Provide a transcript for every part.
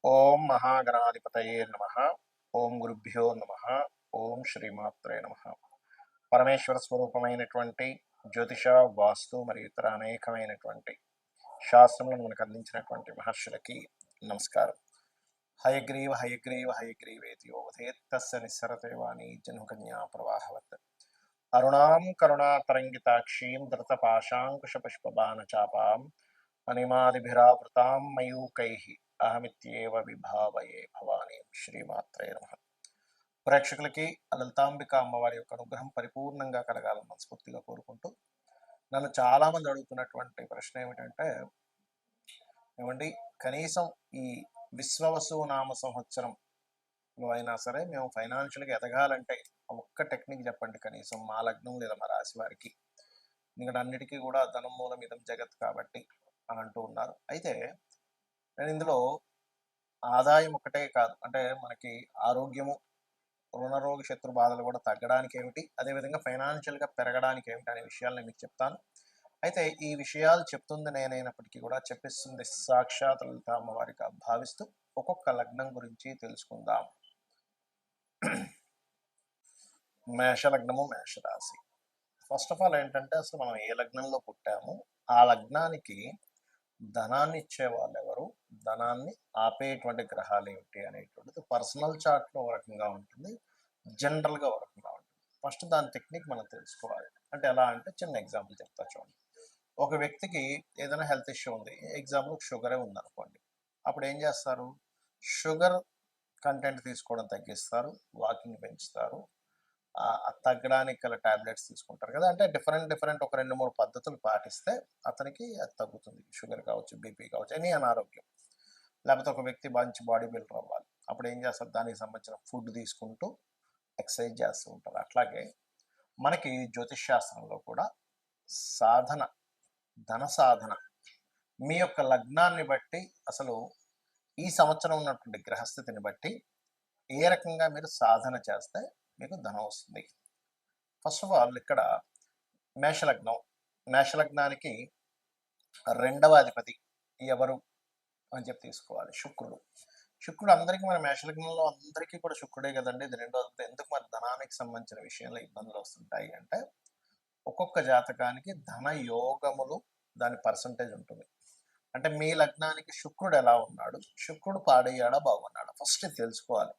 ఓం మహాగణాధిపతయే నమ. ఓం గురుభ్యో నమ. ఓం శ్రీమాత్రే నమ. పరమేశ్వర స్వరూపమైనటువంటి జ్యోతిష, వాస్తు మరియు ఇతర అనేకమైనటువంటి శాస్త్రములను మనకు అందించినటువంటి మహర్షులకి నమస్కారం. హయగ్రీవ హయగ్రీవ హయగ్రీవేతి యోవధేత్ తస్య నిస్సరతేవాణి జన్మకన్యా ప్రవాహవత్. అరుణాం కరుణాతరంగితాక్షీం ధృతపాశాంకుశపుష్పబాణచాపాం మణిమాదిభిరావృతాం మయూకైః అహమిత్యేవ విభావయే భవానీ. శ్రీమాత్రే నమః. ప్రేక్షకులకి లలితాంబిక అమ్మవారి యొక్క అనుగ్రహం పరిపూర్ణంగా కలగాలని మనస్ఫూర్తిగా కోరుకుంటూ, నన్ను చాలామంది అడుగుతున్నటువంటి ప్రశ్న ఏమిటంటే, ఏమండి కనీసం ఈ విశ్వవసు నామ సంవత్సరంలో అయినా సరే మేము ఫైనాన్షియల్గా ఎదగాలంటే ఒక్క టెక్నిక్ చెప్పండి కనీసం మా లగ్నం లేదా మా రాశి వారికి, ఎందుకంటే అన్నిటికీ కూడా ధనం మూలం ఇదం జగత్ కాబట్టి అని అంటూ ఉన్నారు. అయితే నేను ఇందులో ఆదాయం ఒకటే కాదు, అంటే మనకి ఆరోగ్యము, రుణరోగ శత్రు బాధలు కూడా తగ్గడానికి ఏమిటి, అదేవిధంగా ఫైనాన్షియల్గా పెరగడానికి ఏమిటి అనే విషయాలు నేను మీకు చెప్తాను. అయితే ఈ విషయాలు చెప్తుంది నేనైనప్పటికీ కూడా చెప్పిస్తుంది సాక్షాత్ లలిత అమ్మవారిగా భావిస్తూ ఒక్కొక్క లగ్నం గురించి తెలుసుకుందాం. మేషలగ్నము, మేషరాశి. ఫస్ట్ ఆఫ్ ఆల్ ఏంటంటే, అసలు మనం ఏ లగ్నంలో పుట్టాము, ఆ లగ్నానికి ధనాన్ని ఇచ్చే వాళ్ళు ఎవరు, ధనాన్ని ఆపేటువంటి గ్రహాలు ఏమిటి అనేటువంటిది పర్సనల్ చార్ట్లో ఒక రకంగా ఉంటుంది, జనరల్గా ఒక రకంగా ఉంటుంది. ఫస్ట్ దాని టెక్నిక్ మనం తెలుసుకోవాలి. అంటే ఎలా అంటే, చిన్న ఎగ్జాంపుల్ చెప్తా చూడండి. ఒక వ్యక్తికి ఏదైనా హెల్త్ ఇష్యూ ఉంది, ఎగ్జాంపుల్ షుగరే ఉందనుకోండి. అప్పుడు ఏం చేస్తారు, షుగర్ కంటెంట్ తీసుకోవడం తగ్గిస్తారు, వాకింగ్ పెంచుతారు, తగ్గడానికి గల టాబ్లెట్స్ తీసుకుంటారు కదా. అంటే డిఫరెంట్ ఒక 2-3 పద్ధతులు పాటిస్తే అతనికి అది తగ్గుతుంది. షుగర్ కావచ్చు, బీపీ కావచ్చు, ఎనీ అనారోగ్యం. లేకపోతే ఒక వ్యక్తి మంచి బాడీ బిల్డర్ అవ్వాలి, అప్పుడు ఏం చేస్తారు, దానికి సంబంధించిన ఫుడ్ తీసుకుంటూ ఎక్సర్సైజ్ చేస్తూ ఉంటారు. అట్లాగే మనకి జ్యోతిష్ శాస్త్రంలో కూడా సాధన, ధన సాధన మీ యొక్క లగ్నాన్ని బట్టి, అసలు ఈ సంవత్సరం ఉన్నటువంటి గ్రహస్థితిని బట్టి ఏ రకంగా మీరు సాధన చేస్తే మీకు ధనం వస్తుంది. ఫస్ట్ ఆఫ్ ఆల్ ఇక్కడ మేషలగ్నం, మేషలగ్నానికి రెండవ అధిపతి ఎవరు అని చెప్పి తీసుకోవాలి, శుక్రుడు. శుక్రుడు అందరికీ, మన మేషలగ్నంలో అందరికీ కూడా శుక్రుడే కదండి, ఇది రెండో అధిపతి. ఎందుకు మరి ధనానికి సంబంధించిన విషయంలో ఇబ్బందులు వస్తుంటాయి అంటే, ఒక్కొక్క జాతకానికి ధన యోగములు దాని పర్సంటేజ్ ఉంటుంది. అంటే మీ లగ్నానికి శుక్రుడు ఎలా ఉన్నాడు, శుక్రుడు పాడయ్యాడా బాగున్నాడా, ఫస్ట్ తెలుసుకోవాలి.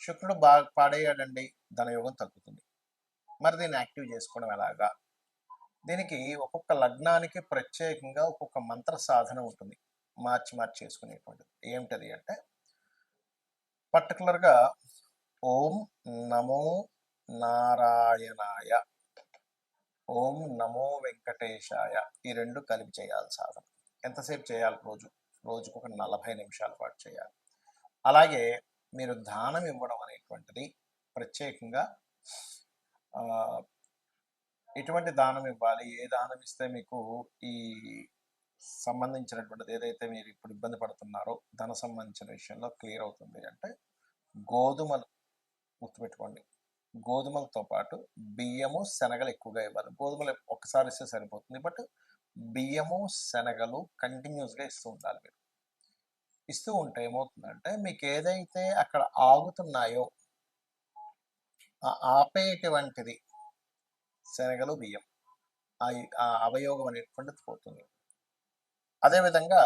శుక్రుడు బాగా పాడయ్యాడండి, ధనయోగం తగ్గుతుంది. మరి దీన్ని యాక్టివ్ చేసుకోవడం ఎలాగా, దీనికి ఒక్కొక్క లగ్నానికి ప్రత్యేకంగా ఒక్కొక్క మంత్ర సాధన ఉంటుంది, మార్చి చేసుకునేటువంటిది. ఏమిటది అంటే, పర్టికులర్గా ఓం నమో నారాయణాయ, ఓం నమో వెంకటేశాయ, ఈ రెండు కలిపి చేయాలి సాధన. ఎంతసేపు చేయాలి, రోజుకు ఒక 40 నిమిషాల పాటు చేయాలి. అలాగే మీరు దానం ఇవ్వడం అనేటువంటిది ప్రత్యేకంగా ఎటువంటి దానం ఇవ్వాలి, ఏ దానం ఇస్తే మీకు ఈ సంబంధించినటువంటిది ఏదైతే మీరు ఇప్పుడు ఇబ్బంది పడుతున్నారో ధన సంబంధించిన విషయంలో క్లియర్ అవుతుంది అంటే, గోధుమలు గుర్తుపెట్టుకోండి, గోధుమలతో పాటు బియ్యము, శనగలు ఎక్కువగా ఇవ్వాలి. గోధుమలు ఒక్కసారి ఇస్తే సరిపోతుంది, బట్ బియ్యము, శనగలు కంటిన్యూస్గా ఇస్తూ ఉండాలి. మీరు ఇస్తూ ఉంటే ఏమవుతుందంటే, మీకు ఏదైతే అక్కడ ఆగుతున్నాయో ఆపేటువంటిది శనగలు, బియ్యం, ఆ అవయోగం అనేటువంటిది పోతుంది. అదేవిధంగా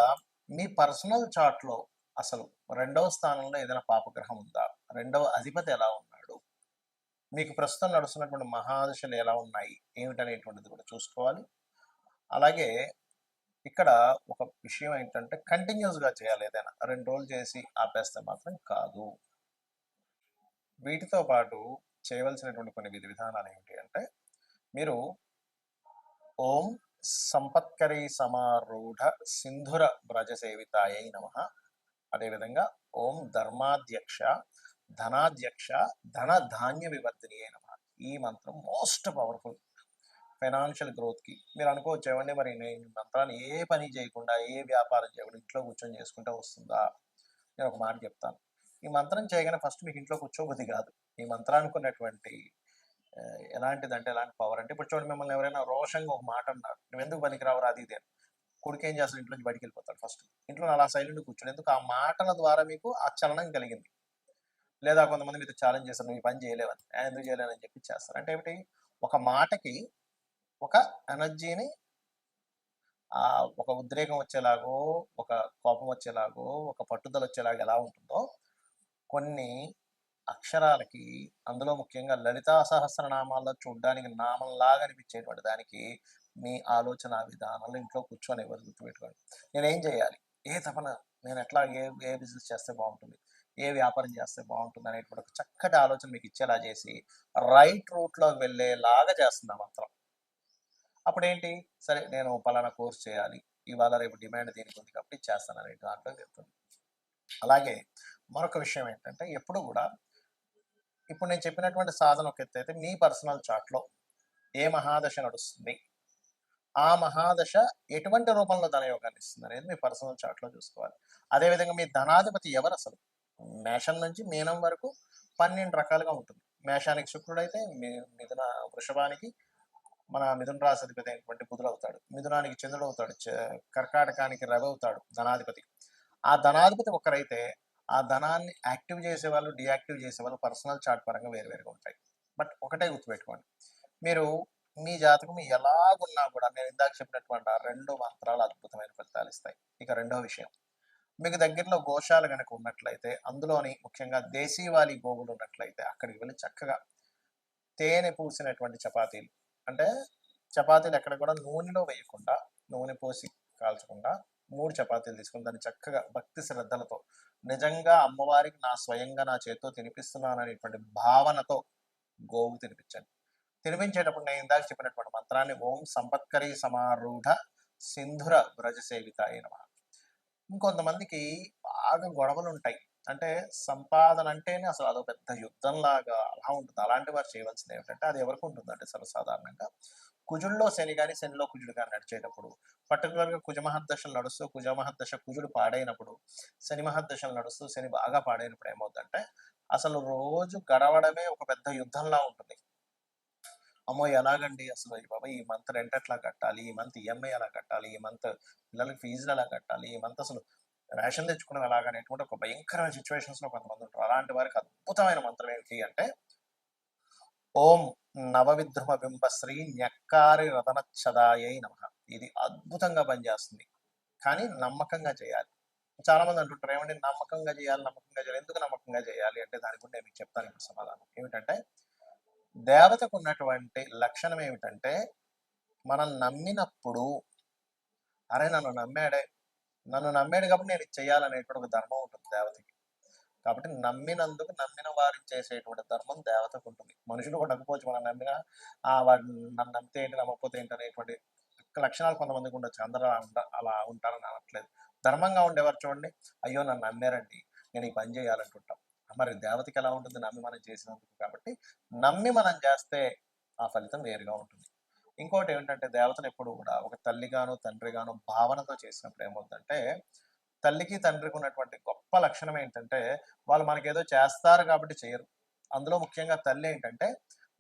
మీ పర్సనల్ చార్ట్లో అసలు రెండవ స్థానంలో ఏదైనా పాపగ్రహం ఉందా, రెండవ అధిపతి ఎలా ఉన్నాడు, మీకు ప్రస్తుతం నడుస్తున్నటువంటి మహాదశలు ఎలా ఉన్నాయి ఏమిటనేటువంటిది కూడా చూసుకోవాలి. అలాగే ఇక్కడ ఒక విషయం ఏంటంటే, కంటిన్యూస్గా చేయాలి. ఏదైనా 2 రోజులు చేసి ఆపేస్తే మాత్రం కాదు. వీటితో పాటు చేయవలసినటువంటి కొన్ని విధి విధానాలు ఏమిటి అంటే, మీరు ఓం సంపత్కరీ సమారూఢ సింధుర వ్రజ సేవితాయై నమః, అదేవిధంగా ఓం ధర్మాధ్యక్ష ధనాధ్యక్ష ధన ధాన్య వివర్ధిని అయిన ఈ మంత్రం మోస్ట్ పవర్ఫుల్ ఫైనాన్షియల్ గ్రోత్కి. మీరు అనుకోవచ్చు, ఏమండి మరి నేను మంత్రాన్ని ఏ పని చేయకుండా, ఏ వ్యాపారం చేయకుండా ఇంట్లో కూర్చొని చేసుకుంటే వస్తుందా? నేను ఒక మాట చెప్తాను. ఈ మంత్రం చేయగానే ఫస్ట్ మీకు ఇంట్లో కూర్చోబుద్ధి కాదు. ఈ మంత్రానికి ఉన్నటువంటి ఎలాంటిదంటే, ఎలాంటి పవర్ అంటే, ఇప్పుడు చూడండి, మిమ్మల్ని ఎవరైనా రోషంగా ఒక మాట అన్నారు, నువ్వు ఎందుకు పనికిరావు అది ఇది, కొడుకు ఏం చేస్తాడు, ఇంట్లో నుంచి బయటికి వెళ్ళిపోతాడు ఫస్ట్. ఇంట్లో అలా సైలెంట్గా కూర్చోడు. ఎందుకు? ఆ మాటల ద్వారా మీకు ఆ చలనం కలిగింది. లేదా కొంతమంది మీతో ఛాలెంజ్ చేస్తారు, నువ్వు ఈ పని చేయలేవని. ఎందుకు చేయలేదని చెప్పి చేస్తారు. అంటే ఏమిటి? ఒక మాటకి ఒక ఎనర్జీని ఒక ఉద్రేకం వచ్చేలాగో, ఒక కోపం వచ్చేలాగో, ఒక పట్టుదల వచ్చేలాగా ఎలా ఉంటుందో, కొన్ని అక్షరాలకి, అందులో ముఖ్యంగా లలితా సహస్రనామాల్లో చూడ్డానికి నామంలాగా అనిపించేటువంటి దానికి మీ ఆలోచన విధానాలు ఇంట్లో కూర్చొని ఎవరు గుర్తుపెట్టుకోండి. నేనేం చేయాలి? ఏ తపన? నేను ఎట్లా ఏ బిజినెస్ చేస్తే బాగుంటుంది? ఏ వ్యాపారం చేస్తే బాగుంటుంది? అనేటువంటి ఒక చక్కటి ఆలోచన మీకు ఇచ్చేలా చేసి రైట్ రూట్లోకి వెళ్ళేలాగా చేస్తుంది ఆ మంత్రం. అప్పుడేంటి? సరే నేను పలానా కోర్స్ చేయాలి. ఇవాళ రేపు డిమాండ్ దీనికి ఉంది కాబట్టి చేస్తాను అనే దాంట్లో చెప్తుంది. అలాగే మరొక విషయం ఏంటంటే, ఎప్పుడు కూడా ఇప్పుడు నేను చెప్పినటువంటి సాధన ఒక ఎత్తు అయితే, మీ పర్సనల్ చార్ట్‌లో ఏ మహాదశ నడుస్తుంది? ఆ మహాదశ ఎటువంటి రూపంలో ధనయోగాన్ని ఇస్తుంది అనేది మీ పర్సనల్ చార్ట్‌లో చూసుకోవాలి. అదేవిధంగా మీ ధనాధిపతి ఎవరసలు? మేషం నుంచి మీనం వరకు 12 రకాలుగా ఉంటుంది. మేషానికి శుక్రుడైతే మిథున వృషభానికి మన మిథున రాశి అధిపతి అయినటువంటి బుధుడు అవుతాడు. మిథునానికి చంద్రుడు అవుతాడు. కర్కాటకానికి రవి అవుతాడు ధనాధిపతి. ఆ ధనాధిపతి ఒకరైతే ఆ ధనాన్ని యాక్టివ్ చేసేవాళ్ళు, డీయాక్టివ్ చేసేవాళ్ళు పర్సనల్ చార్ట్ పరంగా వేరువేరుగా ఉంటాయి. బట్ ఒకటే గుర్తుపెట్టుకోండి, మీరు మీ జాతకం ఎలాగున్నా కూడా నేను ఇందాక చెప్పినటువంటి ఆ 2 మంత్రాలు అద్భుతమైన ఫలితాలు ఇస్తాయి. ఇక రెండో విషయం, మీకు దగ్గరలో గోశాల గనక ఉన్నట్లయితే, అందులోని ముఖ్యంగా దేశీవాళీ గోవులు ఉన్నట్లయితే అక్కడికి వెళ్ళి చక్కగా తేనె పూసినటువంటి చపాతీలు, అంటే చపాతీలు ఎక్కడ కూడా నూనెలో వేయకుండా, నూనె పోసి కాల్చకుండా 3 చపాతీలు తీసుకొని దాన్ని చక్కగా భక్తి శ్రద్ధలతో, నిజంగా అమ్మవారికి స్వయంగా నా చేత్తో తినిపిస్తున్నాను అనేటువంటి భావనతో గోవుకు తినిపించండి. తినిపించేటప్పుడు నేను ఇందాక చెప్పినటువంటి మంత్రాన్ని ఓం సంపత్కరీ సమారూఢ సింధుర వ్రజ సేవితాయ నమః. ఇంకొంతమందికి బాగా గొడవలుంటాయి. అంటే సంపాదన అంటేనే అసలు అదో పెద్ద యుద్ధంలాగా అలా ఉంటుంది. అలాంటి వారు చేయవలసింది ఏమిటంటే, అది ఎవరికి ఉంటుందంటే సర్వసాధారణంగా కుజుల్లో శని గాని, శనిలో కుజుడు గాని నడిచేటప్పుడు, పర్టికులర్‌గా కుజ మహర్దశలు నడుస్తూ, కుజ మహర్దశ కుజుడు పాడైనప్పుడు, శని మహర్దశలు నడుస్తూ శని బాగా పాడైనప్పుడు ఏమవుద్దంటే, అసలు రోజు గడవడమే ఒక పెద్ద యుద్ధంలా ఉంటుంది. అమ్మో! ఎలాగండి అసలు అయ్య బాబోయ్! ఈ మంత్ రెంట్ ఎట్లా కట్టాలి? ఈ మంత్ ఈఎంఐ ఎలా కట్టాలి? ఈ మంత్ పిల్లలకి ఫీజులు ఎలా కట్టాలి? ఈ మంత్ అసలు రేషన్ తెచ్చుకున్నది ఎలాగా? అనేటువంటి ఒక భయంకరమైన సిట్యుయేషన్స్‌లో కొంతమంది ఉంటారు. అలాంటి వారికి అద్భుతమైన మంత్రం ఏంటి అంటే, ఓం నవవిద్రుమ బింబశ్రీ న్యక్కారి రతనచ్చదాయై నమః. ఇది అద్భుతంగా పనిచేస్తుంది. కానీ నమ్మకంగా చేయాలి. చాలా మంది అంటుంటారు, ఏమండి నమ్మకంగా చేయాలి, నమ్మకంగా చేయాలి. ఎందుకు నమ్మకంగా చేయాలి అంటే, దానికి కూడా నేను మీకు చెప్తాను ఇప్పుడు సమాధానం. ఏమిటంటే, దేవతకు ఉన్నటువంటి లక్షణం ఏమిటంటే, మనం నమ్మినప్పుడు, అరే నన్ను నమ్మాడు కాబట్టి నేను ఇది చేయాలనేటువంటి ఒక ధర్మం ఉంటుంది దేవతకి. కాబట్టి నమ్మినందుకు నమ్మిన వారికి చేసేటువంటి ధర్మం దేవతకు ఉంటుంది. మనుషులు కూడా నమ్మకపోవచ్చు, మనం నమ్మినా వాడు నన్ను నమ్మితే ఏంటి, నమ్మకపోతే ఏంటి అనేటువంటి లక్షణాలు కొంతమందికి ఉండొచ్చు. అందరూ అలా ఉంటారని అనట్లేదు. ధర్మంగా ఉండేవారు చూడండి, అయ్యో నన్ను నమ్మారండి, నేను ఈ పని చేయాలంటుంటాం. మరి దేవతకి ఎలా ఉంటుంది? నమ్మి మనం చేసినందుకు. కాబట్టి నమ్మి మనం చేస్తే ఆ ఫలితం వేరుగా ఉంటుంది. ఇంకోటి ఏంటంటే, దేవతను ఎప్పుడు కూడా ఒక తల్లిగాను తండ్రిగాను భావనతో చేసినప్పుడు ఏమవుతుందంటే, తల్లికి తండ్రికి ఉన్నటువంటి గొప్ప లక్షణం ఏంటంటే, వాళ్ళు మనకేదో చేస్తారు కాబట్టి చేయరు. అందులో ముఖ్యంగా తల్లి ఏంటంటే,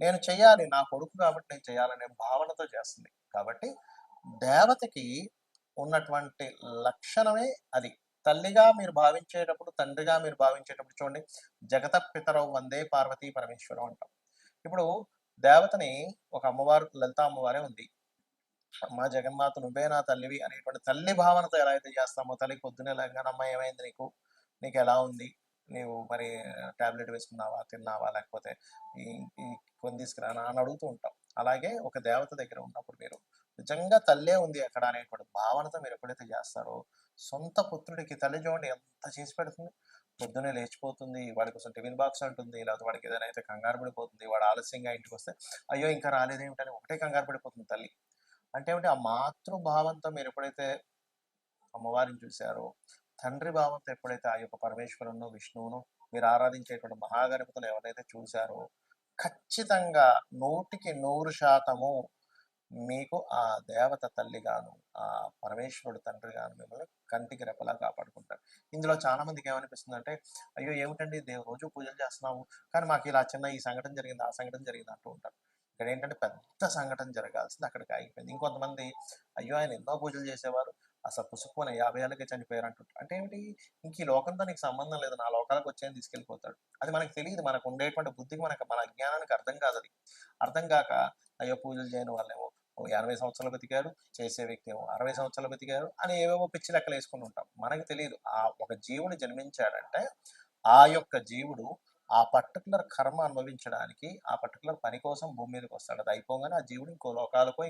నేను చెయ్యాలి, నా కొడుకు కాబట్టి నేను చేయాలనే భావనతో చేస్తుంది. కాబట్టి దేవతకి ఉన్నటువంటి లక్షణమే అది. తల్లిగా మీరు భావించేటప్పుడు, తండ్రిగా మీరు భావించేటప్పుడు చూడండి, జగత పితరౌ వందే పార్వతీ పరమేశ్వరం అంటాం. ఇప్పుడు దేవతని ఒక అమ్మవారు, లలిత అమ్మవారే ఉంది. అమ్మా జగన్మాత నువ్వే నా తల్లివి అనేటువంటి తల్లి భావనతో ఎలా అయితే చేస్తామో, తల్లికి పొద్దున్నే లేవగానే అమ్మ ఏమైంది నీకు? నీకెలా ఉంది? నీవు మరి టాబ్లెట్ వేసుకున్నావా? తిన్నావా? లేకపోతే ఈ ఈ కొని తీసుకురానా? అని అడుగుతూ ఉంటాం. అలాగే ఒక దేవత దగ్గర ఉన్నప్పుడు మీరు నిజంగా తల్లే ఉంది అక్కడ అనేటువంటి భావనతో మీరు ఎప్పుడైతే చేస్తారో, సొంత పుత్రుడికి తల్లి చూడండి ఎంత చేసి పెడుతుంది. పొద్దున్నే లేచిపోతుంది, వాడి కోసం టిఫిన్ బాక్స్ అంటుంది, లేకపోతే వాడికి ఏదైనా అయితే కంగారు పడిపోతుంది. వాడు ఆలస్యంగా ఇంటికొస్తే, అయ్యో! ఇంకా రాలేదేమిటని ఒకటే కంగారు పడిపోతుంది తల్లి. అంటే ఏమిటి? ఆ మాతృభావంతో మీరెప్పుడైతే అమ్మవారిని చూసారో, తండ్రి భావంతో ఎప్పుడైతే ఆ యొక్క పరమేశ్వరుడును, విష్ణువును మీరు ఆరాధించేటువంటి మహాగణపతులు ఎవరైతే చూసారో, ఖచ్చితంగా 100% మీకు ఆ దేవత తల్లిగాను, ఆ పరమేశ్వరుడు తండ్రిగాను మిమ్మల్ని కంటికి రెప్పలా కాపాడుకుంటారు. ఇందులో చాలా మందికి ఏమనిపిస్తుందంటే, అయ్యో! ఏమిటండి రోజు పూజలు చేస్తున్నాము, కానీ మాకు ఇలా చిన్న ఈ సంఘటన జరిగింది, ఆ సంఘటన జరిగింది అంటూ ఉంటారు. ఇక్కడేంటంటే పెద్ద సంఘటన జరగాల్సింది అక్కడికి ఆగిపోయింది. ఇంకొంతమంది, అయ్యో! ఆయన ఎన్నో పూజలు చేసేవారు, అసలు పుసుక్కున 50 ఏళ్ళకే చనిపోయారు అంటుంటారు. అంటే ఏమిటి? ఇంక ఈ లోకంతో నీకు సంబంధం లేదు. నా లోకాలకు వచ్చాయని తీసుకెళ్ళిపోతాడు. అది మనకు తెలీదు. మనకు ఉండేటువంటి బుద్ధికి మన అజ్ఞానానికి అర్థం కాదది. అర్థం కాక అయ్యో! పూజలు చేయని వాళ్ళేమో ఓ 80 సంవత్సరాలు బతికారు. చేసే వ్యక్తి ఏమో 60 సంవత్సరాలు బతికారు అని ఏవేవో పిచ్చి లెక్కలేసుకొని ఉంటాం. మనకు తెలీదు. ఒక జీవుడు జన్మించాడంటే, ఆ యొక్క జీవుడు ఆ పర్టిక్యులర్ కర్మ అనుభవించడానికి, ఆ పర్టిక్యులర్ పని కోసం భూమి మీదకొస్తాడు. అది అయిపోగానే ఆ జీవుడు ఇంకో లోకాలకో,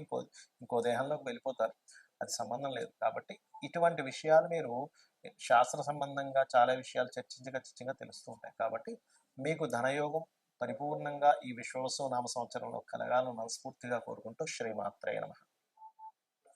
ఇంకో దేహంలోకి వెళ్ళిపోతారు. అది సంబంధం లేదు. కాబట్టి ఇటువంటి విషయాలు మీరు శాస్త్ర సంబంధంగా చాలా విషయాలు చర్చించగా తెలుస్తూ ఉంటాయి. కాబట్టి మీకు ధనయోగం పరిపూర్ణంగా ఈ విశ్వవసు నామ సంవత్సరంలో కలగాలని మనస్ఫూర్తిగా కోరుకుంటూ శ్రీమాత్రే నమః.